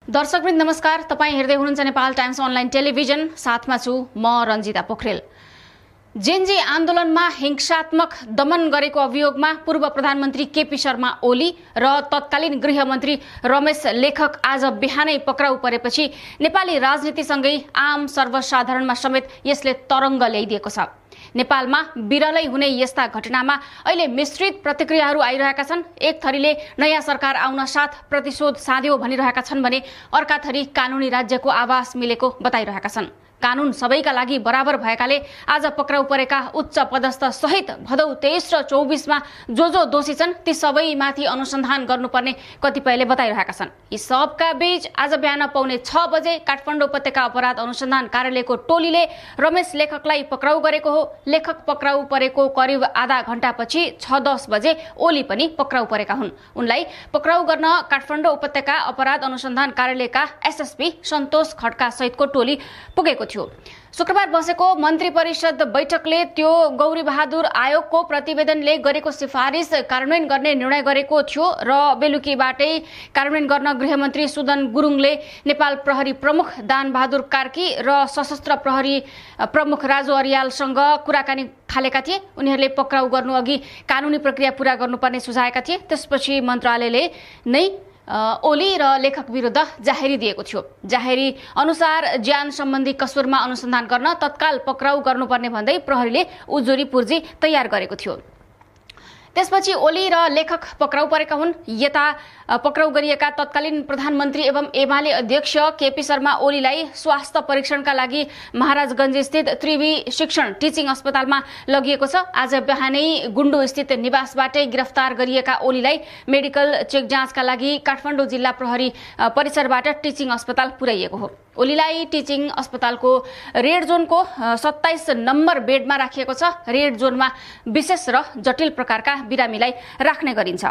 दर्शकवृन्द नमस्कार। तपाईं हेर्दै हुनुहुन्छ नेपाल टाइम्स अनलाइन टेलिभिजन। साथमा छु म रञ्जिता पोखरेल। जेनजी आन्दोलनमा हिंसात्मक दमन गरेको अभियोगमा पूर्व प्रधानमन्त्री केपी शर्मा ओली र तत्कालीन गृहमन्त्री रमेश लेखक आज बिहानै पक्राउ परेपछि नेपाली राजनीतिसँगै आम सर्वसाधारणमा समेत यसले तरङ्ग ल्याइदिएको छ। नेपालमा बिरलै हुने यस्ता घटनामा अहिले मिश्रित प्रतिक्रियाहरू आइरहेका छन्। एक थरीले नयाँ सरकार आउन साथ प्रतिशोध साध्यो भनिरहेका छन् भने अर्का थरी कानुनी राज्यको आभास मिलेको बताइरहेका छन्। कानुन सबैका लागि बराबर भएकाले आज पक्राउ परेका उच्च पदस्थ सहित भदौ 23 र 24 मा जो दोषी छन् ती सबैमाथि अनुसन्धान गर्नुपर्ने कतिपयले बताइरहेका छन्। यी सबका बीच आज बिहान पौने 6 बजे काठमाडौँ उपत्यका अपराध अनुसन्धान कार्यालयको टोलीले रमेश लेखकलाई पक्राउ गरेको हो। लेखक पक्राउ परेको करिब आधा घण्टापछि 6:10 बजे ओली पनि पक्राउ परेका हुन्। उनलाई पक्राउ गर्न काठमाडौँ उपत्यका अपराध अनुसन्धान कार्यालयका एसएसपी सन्तोष खड्का सहितको टोली पुगेको थियो। शुक्रबार बसेको मन्त्री परिषद बैठकले त्यो गौरी बहादुर आयोगको प्रतिवेदनले गरेको सिफारिस कार्यान्वयन गर्ने निर्णय गरेको थियो र बेलुकीबाटै कार्यान्वयन गर्न गृहमन्त्री सुदन गुरुङले नेपाल प्रहरी प्रमुख दान बहादुर कार्की र सशस्त्र प्रहरी प्रमुख राजु अर्यालसँग कुराकानी थालेका थिए। उनीहरूले पक्राउ गर्नु अघि कानुनी प्रक्रिया पूरा गर्नुपर्ने सुझाएका थिए। त्यसपछि मन्त्रालयले नै ओली र लेखक विरुद्ध जाहेरी दिएको थियो। जाहेरी अनुसार ज्यान सम्बन्धी कसुरमा अनुसन्धान गर्न तत्काल पक्राउ गर्नुपर्ने भन्दै प्रहरीले उजुरी पूर्जी तयार गरेको थियो। त्यसपछि ओली र लेखक पक्राउ परेका हुन्। यता पक्राउ गरिएका तत्कालीन प्रधानमन्त्री एवं एमाले अध्यक्ष केपी शर्मा ओलीलाई स्वास्थ्य परीक्षणका लागि महाराजगञ्ज स्थित त्रिवी शिक्षण टिचिङ अस्पतालमा लगिएको छ। आज बिहानै गुण्डु स्थित निवासबाटै गिरफ्तार गरिएका ओलीलाई मेडिकल चेक जाँचका लागि काठमाडौँ जिल्ला प्रहरी परिसरबाट टिचिङ अस्पताल पुर्याइएको हो। ओलीलाई टिचिङ अस्पतालको रेड जोनको 27 नम्बर बेडमा राखिएको छ। रेड जोनमा विशेष र जटिल प्रकारका बिरामीलाई राख्ने गरिन्छ।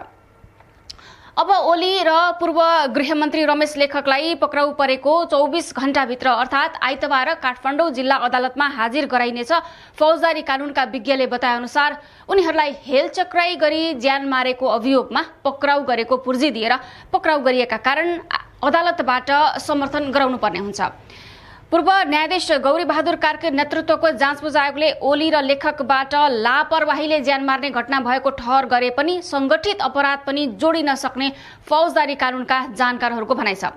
अब ओली र पूर्व गृहमन्त्री रमेश लेखकलाई पक्राउ परेको 24 घण्टाभित्र अर्थात् आइतबार काठमाडौँ जिल्ला अदालतमा हाजिर गराइनेछ। फौजदारी कानूनका विज्ञले बताए अनुसार उनीहरूलाई हेलचक्राइ गरी ज्यान मारेको अभियोगमा पक्राउ गरेको पुर्जी दिएर पक्राउ गरिएका कारण अदालतबाट समर्थन गराउनुपर्ने हुन्छ। पूर्व न्यायाधीश गौरी बहादुर कार्की नेतृत्वको जाँचबुझ आयोगले ओली र लेखकबाट लापरवाहीले ज्यान मार्ने घटना भएको ठहर गरे पनि संगठित अपराध पनि जोडिन सक्ने फौजदारी कानूनका जानकारहरूको भनाइ छ।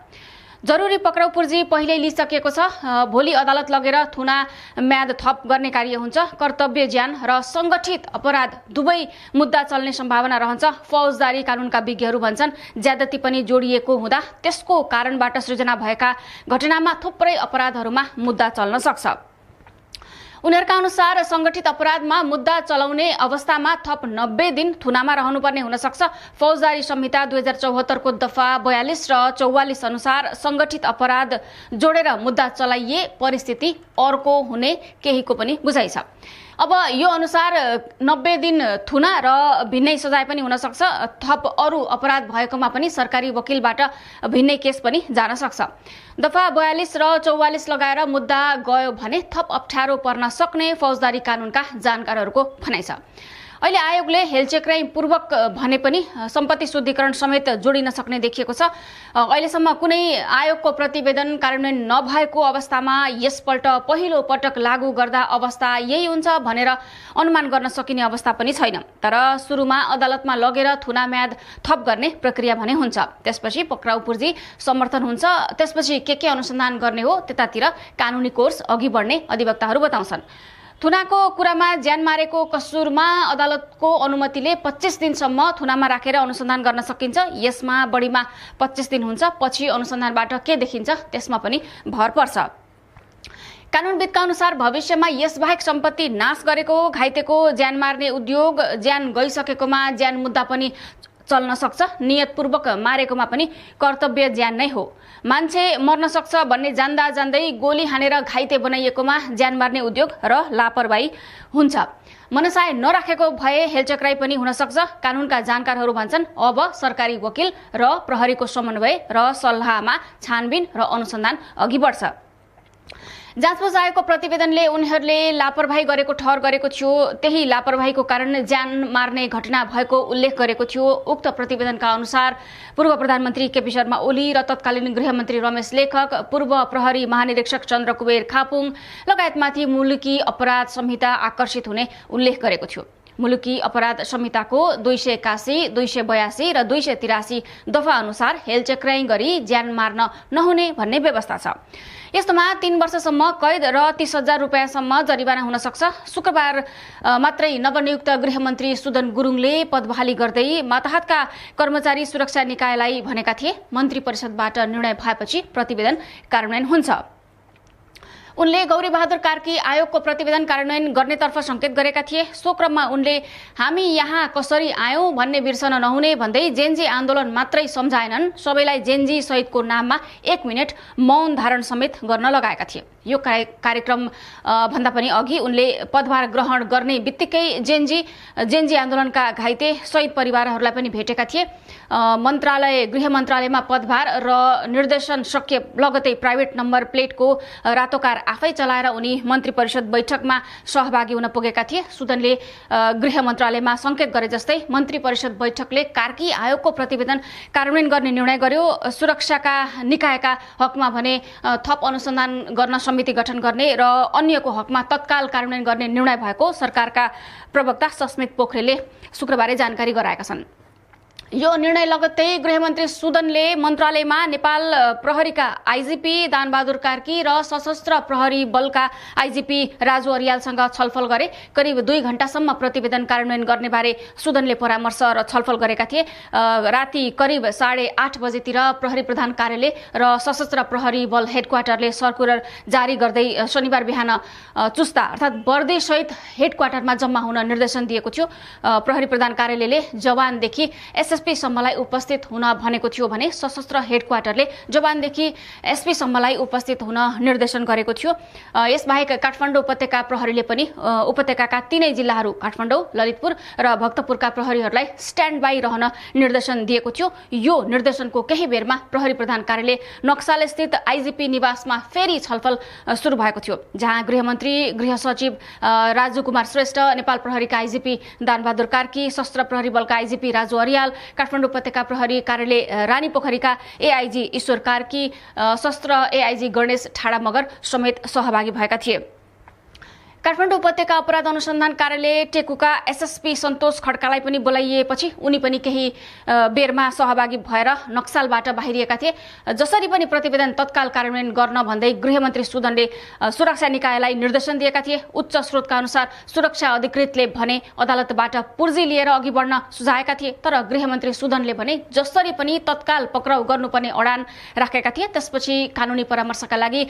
जरुरी पक्राउ पुर्जी पहिल्यै लिइसकेको छ। भोलि अदालत लगेर थुना म्याद थप गर्ने कार्य हुन्छ। कर्तव्य ज्यान र संगठित अपराध दुवै मुद्दा चल्ने सम्भावना रहन्छ। फौजदारी कानूनका विज्ञहरू भन्छन् ज्यादती पनि जोडिएको हुँदा त्यसको कारणबाट सृजना भएका घटनामा थुप्रै अपराधहरूमा मुद्दा चल्न सक्छ। उनीहरूका अनुसार संगठित अपराधमा मुद्दा चलाउने अवस्थामा थप 90 दिन थुनामा रहनुपर्ने हुन सक्छ। फौजदारी संहिता 2074 को दफा 42 र 44 अनुसार संगठित अपराध जोडेर मुद्दा चलाइए परिस्थिति अर्को हुने केहीको पनि बुझाइ छ। अब यो अनुसार 90 दिन थुना र भिन्नै सजाय पनि हुन सक्छ। थप अरू अपराध भएकोमा पनि सरकारी वकिलबाट भिन्नै केस पनि जान सक्छ। दफा 42 र 44 लगाएर मुद्दा गयो भने थप अप्ठ्यारो पर्न सक्ने फौजदारी कानूनका जानकारहरूको भनाइ छ। अहिले आयोगले हेलचक्राइ पूर्वक भने पनि सम्पत्ति शुद्धिकरण समेत जोडिन सक्ने देखिएको छ। अहिलेसम्म कुनै आयोगको प्रतिवेदन कार्यान्वयन नभएको अवस्थामा यसपल्ट पहिलो पटक लागू गर्दा अवस्था यही हुन्छ भनेर अनुमान गर्न सकिने अवस्था पनि छैन। तर सुरुमा अदालतमा लगेर थुना म्याद थप गर्ने प्रक्रिया भने हुन्छ। त्यसपछि पक्राउ पुर्जी समर्थन हुन्छ। त्यसपछि के अनुसन्धान गर्ने हो त्यतातिर कानुनी कोर्स अघि बढ्ने अधिवक्ताहरू बताउँछन्। थुनाको कुरामा ज्यान मारेको कसुरमा अदालतको अनुमतिले 25 दिनसम्म थुनामा राखेर अनुसन्धान गर्न सकिन्छ। यसमा बढीमा 25 दिन हुन्छ। पछि अनुसन्धानबाट के देखिन्छ त्यसमा पनि भर पर्छ। कानूनविदका अनुसार भविष्यमा यसबाहेक सम्पत्ति नाश गरेको, घाइतेको ज्यान मार्ने उद्योग, ज्यान गइसकेकोमा ज्यान मुद्दा पनि चल्न सक्छ। नियतपूर्वक मारेकोमा पनि कर्तव्य ज्यान नै हो। मान्छे मर्न सक्छ भन्ने जान्दा जान्दै गोली हानेर घाइते बनाइएकोमा ज्यान मार्ने उद्योग र लापरवाही हुन्छ। मनसाय नराखेको भए हेलचक्राइ पनि हुन सक्छ। कानूनका जानकारहरू भन्छन् अब सरकारी वकिल र प्रहरीको समन्वय र सल्लाहमा छानबिन र अनुसन्धान अघि बढ्छ। जाँचबुझ आयोगको प्रतिवेदनले उनीहरूले लापरवाही गरेको ठहर गरेको थियो। त्यही लापरवाहीको कारण ज्यान मार्ने घटना भएको उल्लेख गरेको थियो। उक्त प्रतिवेदनका अनुसार पूर्व प्रधानमन्त्री केपी शर्मा ओली र तत्कालीन गृहमन्त्री रमेश लेखक, पूर्व प्रहरी महानिरीक्षक चन्द्रकुबेर खापुङ लगायतमाथि मुलुकी अपराध संहिता आकर्षित हुने उल्लेख गरेको थियो। मुलुकी अपराध संहिताको 281, 282 र 283 दफा अनुसार हेलचक्राइ गरी ज्यान मार्न नहुने भन्ने व्यवस्था छ। यस्तोमा 3 वर्षसम्म कैद र 30,000 रुपियाँसम्म जरिवाना हुन सक्छ। शुक्रबार मात्रै नवनियुक्त गृहमन्त्री सुदन गुरुङले पदबहाली गर्दै मातहतका कर्मचारी सुरक्षा निकायलाई भनेका थिए, मन्त्री परिषदबाट निर्णय भएपछि प्रतिवेदन कार्यान्वयन हुन्छ। उनले गौरी बहादुर कार्की आयोगको प्रतिवेदन कार्यान्वयन गर्नेतर्फ संकेत गरेका थिए। सो क्रममा उनले हामी यहाँ कसरी आयौं भन्ने बिर्सन नहुने भन्दै जेनजी आन्दोलन मात्रै सम्झाएनन्, सबैलाई जेनजी शहीदको नाममा 1 मिनेट मौन धारण समेत गर्न लगाएका थिए। यो कार्यक्रम भन्दा पनि अघि उनले पदभार ग्रहण गर्ने बित्तिकै जेनजी आन्दोलनका घाइते शहीद परिवारहरूलाई पनि भेटेका थिए। गृह मन्त्रालयमा पदभार र निर्देशन सकिए लगतै प्राइभेट नम्बर प्लेटको रातो कार आफै चलाएर उनी मन्त्री परिषद बैठकमा सहभागी हुन पुगेका थिए। सुदनले गृह मन्त्रालयमा संकेत गरे जस्तै मन्त्री परिषद बैठकले कार्की आयोगको प्रतिवेदन कार्यान्वयन गर्ने निर्णय गर्यो। सुरक्षाका निकायका हकमा भने थप अनुसन्धान गर्न समिति गठन गर्ने र अन्यको हकमा तत्काल कार्यान्वयन गर्ने निर्णय भएको सरकारका प्रवक्ता सस्मित पोखरेलले शुक्रबार जानकारी गराएका छन्। यो निर्णय लगत्तै गृहमन्त्री सुदनले मन्त्रालयमा नेपाल प्रहरीका आइजिपी दानबहादुर कार्की र सशस्त्र प्रहरी बलका आइजिपी राजु अरियालसँग छलफल गरे। करिब 2 घण्टासम्म प्रतिवेदन कार्यान्वयन गर्ने बारे सुदनले परामर्श र छलफल गरेका थिए। राति करिब 8:30 बजेतिर प्रहरी प्रधान कार्यालय र सशस्त्र प्रहरी बल हेडक्वार्टरले सर्कुलर जारी गर्दै शनिबार बिहान चुस्ता अर्थात् बर्दी सहित हेडक्वार्टरमा जम्मा हुन निर्देशन दिएको थियो। प्रहरी प्रधान कार्यालयले जवानदेखि एसपी सम्मलाई उपस्थित हुन भनेको थियो भने सशस्त्र हेडक्वार्टरले जवानदेखि एसपी सम्मलाई उपस्थित हुन निर्देशन गरेको थियो। यसबाहेक काठमाडौँ उपत्यका प्रहरीले पनि उपत्यकाका 3 जिल्लाहरू काठमाडौँ, ललितपुर र भक्तपुरका प्रहरीहरूलाई स्ट्यान्ड बाई रहन निर्देशन दिएको थियो। यो निर्देशनको केही बेरमा प्रहरी प्रधान कार्यालय नक्साल स्थित आइजिपी निवासमा फेरि छलफल सुरु भएको थियो, जहाँ गृहमन्त्री, गृह सचिव राजु कुमार श्रेष्ठ, नेपाल प्रहरीका आइजिपी दानबहादुर कार्की, सशस्त्र प्रहरी बलका आइजिपी राजु अरियाल, काठमाडौँ उपत्यका प्रहरी कार्यालय रानीपोखरीका एआइजी ईश्वर कार्की, शस्त्र एआइजी गणेश ठाडा मगर समेत सहभागी भएका थिए। काठमाडौँ उपत्यका अपराध अनुसन्धान कार्यालय टेकुका एसएसपी सन्तोष खड्कालाई पनि बोलाइएपछि उनी पनि केही बेरमा सहभागी भएर नक्सालबाट बाहिरिएका थिए। जसरी पनि प्रतिवेदन तत्काल कार्यान्वयन गर्न भन्दै गृहमन्त्री सुदनले सुरक्षा निकायलाई निर्देशन दिएका थिए। उच्च स्रोतका अनुसार सुरक्षा अधिकृतले भने अदालतबाट पुर्जी लिएर अघि बढ्न सुझाएका थिए, तर गृहमन्त्री सुदनले भने जसरी पनि तत्काल पक्राउ गर्नुपर्ने अडान राखेका थिए। त्यसपछि कानुनी परामर्शका लागि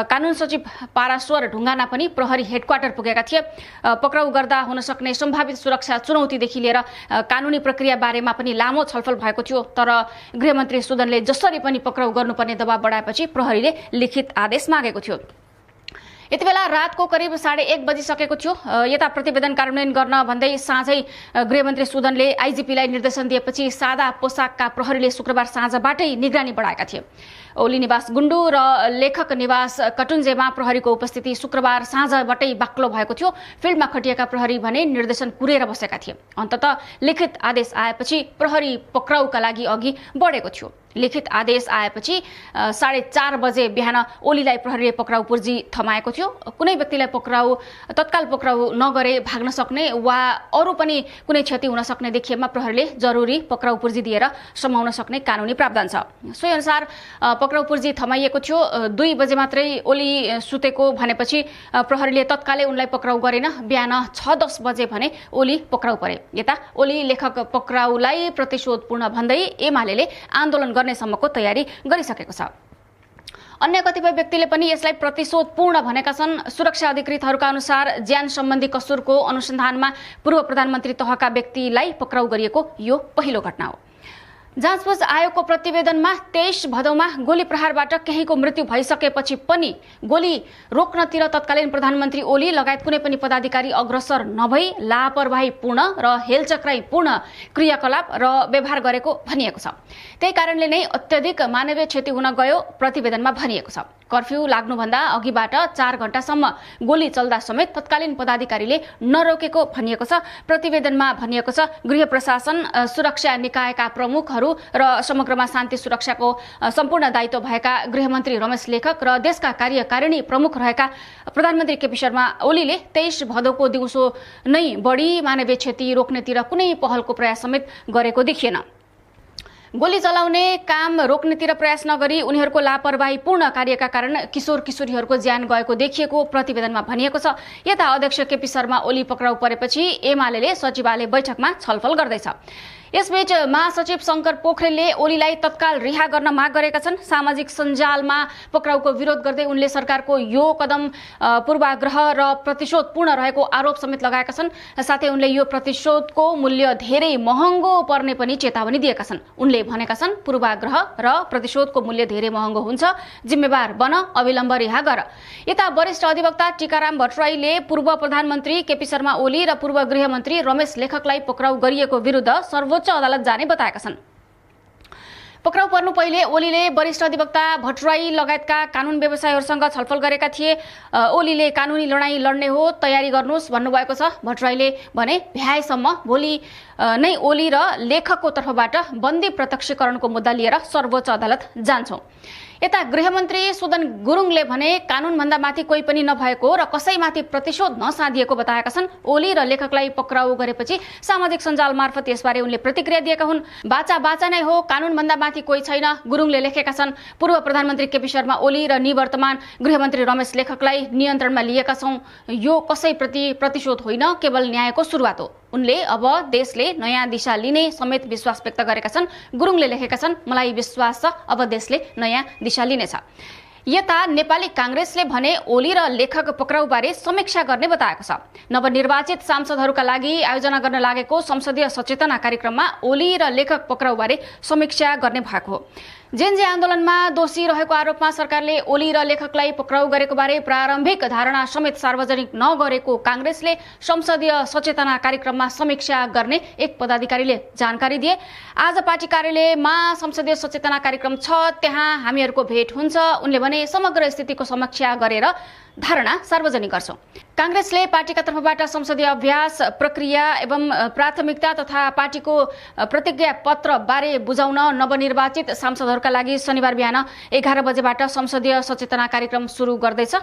कानुन सचिव पाराश्वर ढुङ्गाना पनि प्रहरी हेडक्वार्टर पुगेका थिए। पक्राउ गर्दा हुन सक्ने सम्भावित सुरक्षा चुनौतीदेखि लिएर कानुनी प्रक्रिया बारेमा पनि लामो छलफल भएको थियो, तर गृहमन्त्री सुदनले जसरी पनि पक्राउ गर्नुपर्ने दबाब बढाएपछि प्रहरीले लिखित आदेश मागेको थियो। यति बेला रातको करिब 1:30 बजिसकेको थियो। यता प्रतिवेदन कार्यान्वयन गर्न भन्दै साँझै गृहमन्त्री सुदनले आइजिपीलाई निर्देशन दिएपछि सादा पोसाकका प्रहरीले शुक्रबार साँझबाटै निगरानी बढाएका थिए। ओली निवास गुण्डु र लेखक निवास कटुन्जेमा प्रहरीको उपस्थिति शुक्रबार साँझबाटै बाक्लो भएको थियो। फिल्डमा खटिएका प्रहरी भने निर्देशन कुरेर बसेका थिए। अन्ततः लिखित आदेश आएपछि प्रहरी पक्राउका लागि अघि बढेको थियो। लिखित आदेश आएपछि 4:30 बजे बिहान ओलीलाई प्रहरीले पक्राउ पुर्जी थमाएको थियो। कुनै व्यक्तिलाई तत्काल पक्राउ नगरे भाग्न सक्ने वा अरू पनि कुनै क्षति हुन सक्ने देखिएमा प्रहरीले जरुरी पक्राउ पुर्जी दिएर समाउन सक्ने कानुनी प्रावधान छ। सोही अनुसार पक्राउ पुर्जी थमाइएको थियो। 2 बजे मात्रै ओली सुतेको भनेपछि प्रहरीले तत्कालै उनलाई पक्राउ गरेन। बिहान 6:10 बजे भने ओली पक्राउ परे। यता ओली लेखक पक्राउलाई प्रतिशोधपूर्ण भन्दै एमालेले आन्दोलन गर्नेसम्मको तयारी गरिसकेको छ। अन्य कतिपय व्यक्तिले पनि यसलाई प्रतिशोधपूर्ण भनेका छन्। सुरक्षा अधिकृतहरूका अनुसार ज्यान सम्बन्धी कसुरको अनुसन्धानमा पूर्व प्रधानमन्त्री तहका व्यक्तिलाई पक्राउ गरिएको यो पहिलो घटना हो। जाँचबुझ आयोगको प्रतिवेदनमा 23 भदौमा गोली प्रहारबाट केहीको मृत्यु भइसकेपछि पनि गोली रोक्नतिर तत्कालीन प्रधानमन्त्री ओली लगायत कुनै पनि पदाधिकारी अग्रसर नभई लापरवाहीपूर्ण र हेलचक्राइपूर्ण क्रियाकलाप र व्यवहार गरेको भनिएको छ। त्यही कारणले नै अत्यधिक मानवीय क्षति हुन गयो प्रतिवेदनमा भनिएको छ। कर्फ्यू लाग्नुभन्दा अघिबाट 4 घण्टासम्म गोली चल्दा समेत तत्कालीन पदाधिकारीले नरोकेको भनिएको छ। प्रतिवेदनमा भनिएको छ गृह प्रशासन, सुरक्षा निकायका प्रमुखहरू र समग्रमा शान्ति सुरक्षाको सम्पूर्ण दायित्व भएका गृहमन्त्री रमेश लेखक र देशका कार्यकारिणी प्रमुख रहेका प्रधानमन्त्री केपी शर्मा ओलीले 23 भदौको दिउँसो नै बढी मानवीय क्षति रोक्नेतिर कुनै पहलको प्रयास समेत गरेको देखिएन। गोली चलाउने काम रोक्नेतिर प्रयास नगरी उनीहरूको लापरवाहीपूर्ण कार्यका कारण किशोर किशोरीहरूको ज्यान गएको देखिएको प्रतिवेदनमा भनिएको छ। यता अध्यक्ष केपी शर्मा ओली पक्राउ परेपछि एमाले सचिवालय बैठकमा छलफल गर्दैछ। यसबीच महासचिव शंकर पोखरेलले ओलीलाई तत्काल रिहा गर्न माग गरेका छन्। सामाजिक सञ्जालमा पक्राउको विरोध गर्दै उनले सरकारको यो कदम पूर्वाग्रह र प्रतिशोधपूर्ण रहेको आरोप समेत लगाएका छन्। साथै उनले यो प्रतिशोधको मूल्य धेरै महँगो पर्ने पनि चेतावनी दिएका छन्। उनले भनेका छन् पूर्वाग्रह र प्रतिशोधको मूल्य धेरै महँगो हुन्छ, जिम्मेवार बन, अविलम्ब रिहा गर। यता वरिष्ठ अधिवक्ता टीकाराम भट्टराईले पूर्व प्रधानमन्त्री केपी शर्मा ओली र पूर्व गृहमन्त्री रमेश लेखकलाई पक्राउ गरिएको विरुद्ध सर्वोच्च अदालत जाने बताएका छन्। पक्राउ पर्नु पहिले ओलीले वरिष्ठ अधिवक्ता भट्टराई लगायतका कानून व्यवसायीहरूसँग छलफल गरेका थिए। ओलीले कानूनी लडाईँ लड्ने हो, तयारी गर्नुहोस् भन्नुभएको छ। भट्टराईले भने भ्याएसम्म भोलि नै ओली र लेखकको तर्फबाट बन्दी प्रत्यक्षकरणको मुद्दा लिएर सर्वोच्च अदालत जान्छौं। यता गृहमन्त्री सुदन गुरुङले भने कानूनभन्दा माथि कोही पनि नभएको र कसैमाथि प्रतिशोध नसाधिएको बताएका छन्। ओली र लेखकलाई पक्राउ गरेपछि सामाजिक सञ्जाल मार्फत यसबारे उनले प्रतिक्रिया दिएका हुन्। बाचा नै हो, कानूनभन्दा माथि कोही छैन, गुरुङले लेखेका छन्। पूर्व प्रधानमन्त्री केपी शर्मा ओली र निवर्तमान गृहमन्त्री रमेश लेखकलाई नियन्त्रणमा लिएका छौं। यो कसैप्रति प्रतिशोध होइन, केवल न्यायको सुरुवात हो। उनले अब देशले नयाँ दिशा लिने समेत विश्वास व्यक्त गरेका छन्। गुरुङले लेखेका छन्, मलाई विश्वास छ अब देशले नयाँ दिशा लिनेछ। यता नेपाली कांग्रेसले भने ओली र लेखक पक्राउबारे समीक्षा गर्ने बताएको छ। नवनिर्वाचित सांसदहरूका लागि आयोजना गर्न लागेको संसदीय सचेतना कार्यक्रममा ओली र लेखक पक्राउबारे समीक्षा गर्ने भएको हो। जेनजी आन्दोलनमा दोषी रहेको आरोपमा सरकारले ओली र लेखकलाई पक्राउ गरेको बारे प्रारम्भिक धारणा समेत सार्वजनिक नगरेको कांग्रेसले संसदीय सचेतना कार्यक्रममा समीक्षा गर्ने एक पदाधिकारीले जानकारी दिए। आज पार्टी कार्यालयमा संसदीय सचेतना कार्यक्रम छ, त्यहाँ हामीहरूको भेट हुन्छ। उनले भने समग्र स्थितिको समीक्षा गरेर धारणा सार्वजनिक गर्छौं। कांग्रेसले पार्टीका तर्फबाट संसदीय अभ्यास, प्रक्रिया एवं प्राथमिकता तथा पार्टीको प्रतिज्ञा पत्र बारे बुझाउन नवनिर्वाचित सांसदहरूका लागि शनिबार बिहान 11 बजेबाट संसदीय सचेतना कार्यक्रम सुरु गर्दैछ।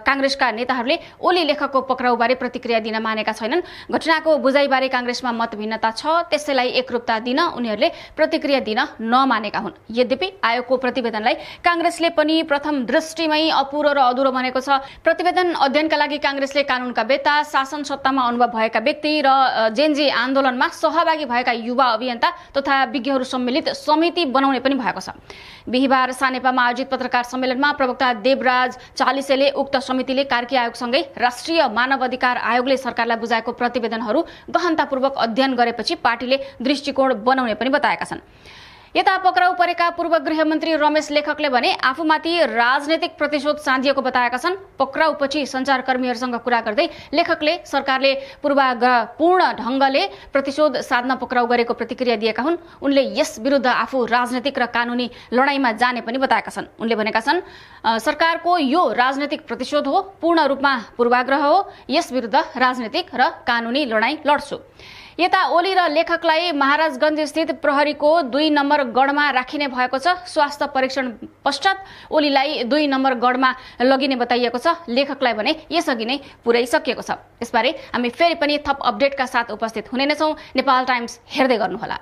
कांग्रेसका नेताहरूले ओली लेखकको पक्राउबारे प्रतिक्रिया दिन मानेका छैनन्। घटनाको बुझाइबारे कांग्रेसमा मतभिन्नता छ, त्यसैलाई एकरूपता दिन उनीहरूले प्रतिक्रिया दिन नमानेका हुन्। यद्यपि आयोगको प्रतिवेदनलाई कांग्रेसले पनि प्रथम दृष्टिमै अपुरो र अधुरो भनेको छ। प्रतिवेदन अध्ययनका लागि कांग्रेसले कानूनका वेत्ता, शासन सत्तामा अनुभव भएका व्यक्ति र जेनजी आन्दोलनमा सहभागी भएका युवा अभियन्ता तथा विज्ञहरू सम्मिलित समिति बनाउने पनि भएको छ। बिहिबार सानेपामा आयोजित पत्रकार सम्मेलनमा प्रवक्ता देवराज चालिसेले उक्त समितिले कार्की आयोगसँगै राष्ट्रिय मानव अधिकार आयोगले सरकारलाई बुझाएको प्रतिवेदनहरू गहनतापूर्वक अध्ययन गरेपछि पार्टीले दृष्टिकोण बनाउने पनि बताएका छन्। यता पक्राउ परेका पूर्व गृहमन्त्री रमेश लेखकले भने आफूमाथि राजनैतिक प्रतिशोध साँधिएको बताएका छन्। पक्राउपछि सञ्चारकर्मीहरूसँग कुरा गर्दै लेखकले सरकारले पूर्वाग्रहपूर्ण ढंगले प्रतिशोध साध्न पक्राउ गरेको प्रतिक्रिया दिएका हुन्। उनले यस विरुद्ध आफू राजनैतिक र कानूनी लडाईँमा जाने पनि बताएका छन्। उनले भनेका छन्, सरकारको यो राजनैतिक प्रतिशोध हो, पूर्ण रूपमा पूर्वाग्रह हो। यस विरुद्ध राजनैतिक र कानूनी लडाईँ लड्छु। यता ओली र लेखकलाई महाराजगञ्ज स्थित प्रहरीको 2 नम्बर गढमा राखिने भएको छ। स्वास्थ्य परीक्षण पश्चात ओलीलाई 2 नम्बर गढमा लगिने बताइएको छ। लेखकलाई भने यसअघि नै पुर्याइसकिएको छ। यसबारे हामी फेरि पनि थप अपडेटका साथ उपस्थित हुने नै छौं। नेपाल टाइम्स हेर्दै गर्नुहोला।